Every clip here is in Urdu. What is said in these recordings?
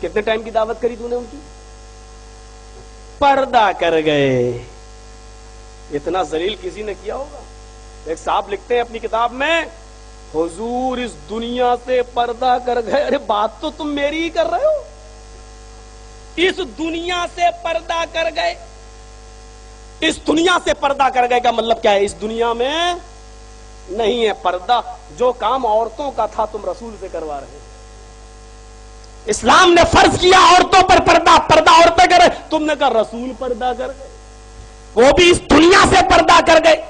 کتنے ٹائم کی دعوت کری تو نے ان کی؟ پردہ کر گئے. اتنا ذلیل کسی نے کیا ہوگا؟ ایک صاحب لکھتے ہیں اپنی کتاب میں، حضور اس دنیا سے پردہ کر گئے. ارے بات تو تم میری ہی کر رہے ہو. اس دنیا سے پردہ کر گئے. اس دنیا سے پردہ کر گئے کا مطلب کیا ہے؟ اس دنیا میں نہیں ہے پردہ. جو کام عورتوں کا تھا تم رسول سے کروا رہے. اسلام نے فرض کیا عورتوں پر پردہ، پردہ عورتیں کرے، تم نے کہا رسول پردہ کر گئے. وہ بھی اس دنیا سے پردہ کر گئے.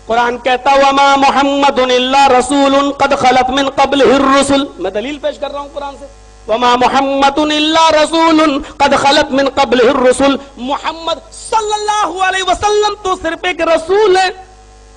قرآن کہتا وما محمد الا رسول قد خلت من قبلہ الرسل. میں دلیل پیش کر رہا ہوں قرآن سے. وما محمد الا رسول قد خلت من قبلہ الرسل. محمد صلی اللہ علیہ وسلم تو صرف ایک رسول ہے،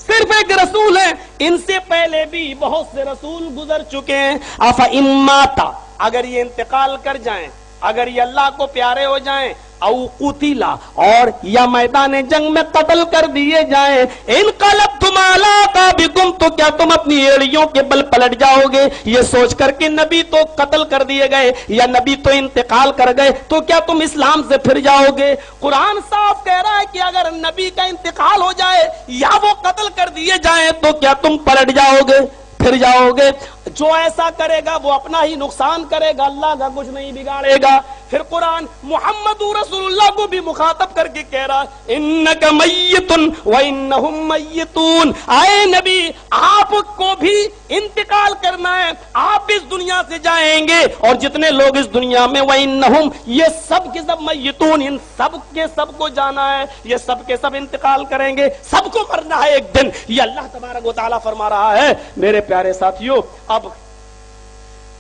صرف ایک رسول ہے. ان سے پہلے بھی بہت سے رسول گزر چکے ہیں. افإن مات، اگر یہ انتقال کر جائیں، اگر یہ اللہ کو پیارے ہو جائیں، او قتلا، اور یا میدان جنگ میں قتل کر دیے جائیں، انقلبتم علی اعقابکم، تو کیا تم اپنی ایڑیوں کے بل پلٹ جاؤ گے؟ یہ سوچ کر کہ نبی تو قتل کر دیے گئے یا نبی تو انتقال کر گئے، تو کیا تم اسلام سے پھر جاؤ گے؟ قرآن صاف کہہ رہا ہے کہ اگر نبی کا انتقال ہو جائے یا وہ قتل کر دیے جائیں تو کیا تم پلٹ جاؤ گے، پھر جاؤ گے؟ جو ایسا کرے گا وہ اپنا ہی نقصان کرے گا، اللہ کا کچھ نہیں بگاڑے گا. پھر قرآن محمد رسول اللہ کو بھی مخاطب کر کے کہہ رہا انک میت وانہم میتون. اے نبی آپ کو بھی انتقال کرنا ہے، آپ اس دنیا سے جائیں گے، اور جتنے لوگ اس دنیا میں وانہم، یہ سب کے سب میتون، ان سب کے سب کو جانا ہے، یہ سب کے سب انتقال کریں گے، سب کو مرنا ہے ایک دن. یہ اللہ تبارک و تعالیٰ فرما رہا ہے. میرے پیارے ساتھیوں، اب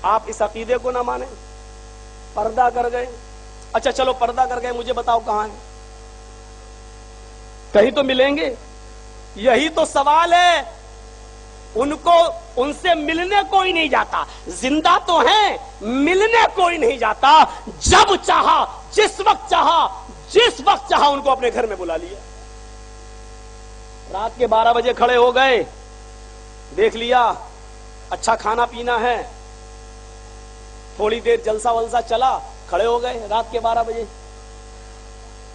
آپ اس عقیدے کو نہ مانیں. پردہ کر گئے، اچھا چلو پردہ کر گئے، مجھے بتاؤ کہاں ہیں؟ کہیں تو ملیں گے. یہی تو سوال ہے. ان کو ان سے ملنے کوئی نہیں جاتا. زندہ تو ہیں، ملنے کوئی نہیں جاتا. جب چاہا، جس وقت چاہا، جس وقت چاہا ان کو اپنے گھر میں بلا لیا. رات کے 12 بجے کھڑے ہو گئے، دیکھ لیا اچھا کھانا پینا ہے، تھوڑی دیر جلسہ ولسہ چلا، کھڑے ہو گئے رات کے 12 بجے.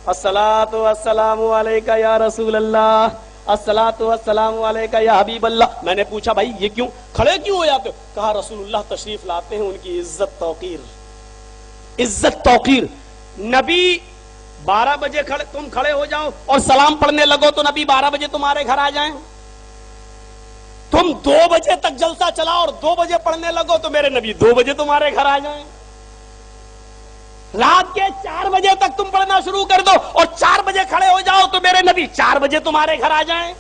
الصلاۃ والسلام علیکہ یا رسول اللہ، الصلاۃ والسلام علیکہ یا حبیب اللہ. میں نے پوچھا بھائی یہ کیوں کھڑے کیوں ہو جاتے ہو؟ کہا رسول اللہ تشریف لاتے ہیں، ان کی عزت توقیر. عزت توقیر. نبی 12 بجے تم کھڑے ہو جاؤ اور سلام پڑھنے لگو تو نبی 12 بجے تمہارے گھر آ جائیں. تم 2 بجے تک جلسہ چلا اور 2 بجے پڑھنے لگو تو میرے نبی 2 بجے تمہارے گھر آ جائیں. رات کے 4 بجے تک تم پڑھنا شروع کر دو اور 4 بجے کھڑے ہو جاؤ تو میرے نبی 4 بجے تمہارے گھر آ جائیں.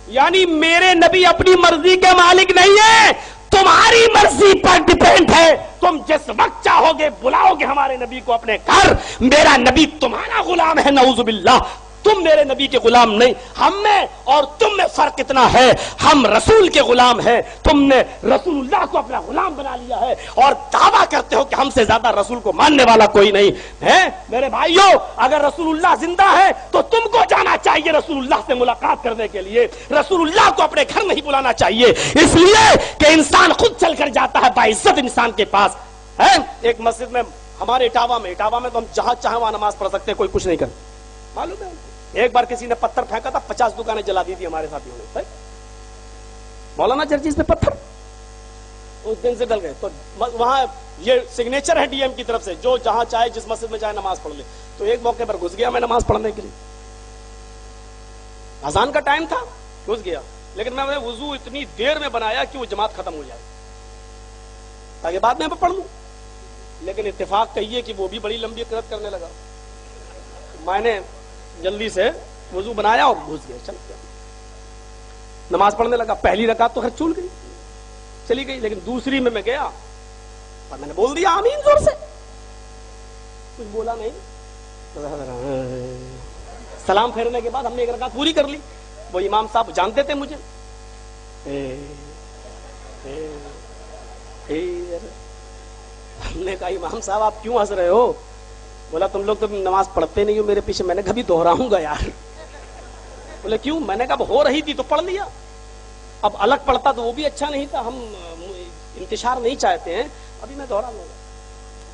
یعنی میرے نبی اپنی مرضی کے مالک نہیں ہے، تمہاری مرضی پر ڈیپینڈ ہے. تم جس وقت چاہو گے بلاؤ گے ہمارے نبی کو اپنے گھر. میرا نبی تمہارا غلام ہے، نعوذ باللہ. تم میرے نبی کے غلام نہیں. ہم میں اور تم میں فرق اتنا ہے، ہم رسول کے غلام ہیں، تم نے رسول اللہ کو اپنا غلام بنا لیا ہے اور دعویٰ کرتے ہو کہ ہم سے زیادہ رسول کو ماننے والا کوئی نہیں ہے. میرے بھائیوں، اگر رسول اللہ زندہ ہے تو تم کو جانا چاہیے رسول اللہ سے ملاقات کرنے کے لیے. رسول اللہ کو اپنے گھر نہیں بلانا چاہیے، اس لیے کہ انسان خود چل کر جاتا ہے باعزت انسان کے پاس. ایک مسجد میں ہمارے اٹاوا میں تو ہم جہاں چاہیں وہاں نماز پڑھ سکتے ہیں، کوئی کچھ نہیں کرتا. معلوم ہے ایک بار کسی نے پتھر پھینکا تھا، 50 دکانیں جلا دی تھی ہمارے ساتھیوں نے. مولانا چرچیز پہ پتھر اس دن سے ڈل گئے. تو وہاں یہ سگنیچر ہے ڈی ایم کی طرف سے، جو جہاں چاہے جس مسجد میں چاہے نماز پڑھ لے. تو ایک موقع پر گھس گیا میں نماز پڑھنے کے لیے، اذان کا ٹائم تھا، گھس گیا. لیکن میں نے وضو اتنی دیر میں بنایا کہ وہ جماعت ختم ہو جائے تاکہ بعد میں پڑھ لوں. لیکن اتفاق کہیے کہ وہ بھی بڑی لمبی قرات کرنے لگا. میں نے جلدی سے وضو بنایا اور گھس گیا، چل گیا نماز پڑھنے لگا. پہلی رکعت تو خیر چول گئی، چلی گئی، لیکن دوسری میں گیا اور میں نے بول دیا آمین زور سے. کچھ بولا نہیں. سلام پھیرنے کے بعد ہم نے ایک رکعت پوری کر لی. وہ امام صاحب جانتے تھے مجھے. ہم نے کہا امام صاحب آپ کیوں ہنس رہے ہو؟ بولا تم لوگ تو نماز پڑھتے نہیں ہو میرے پیچھے. میں نے کبھی دوہراؤں گا یار. بولے کیوں؟ میں نے کہا ہو رہی تھی تو پڑھ لیا. اب الگ پڑھتا تو وہ بھی اچھا نہیں تھا. ہم انتشار نہیں چاہتے ہیں، ابھی میں دوہرا لوں گا.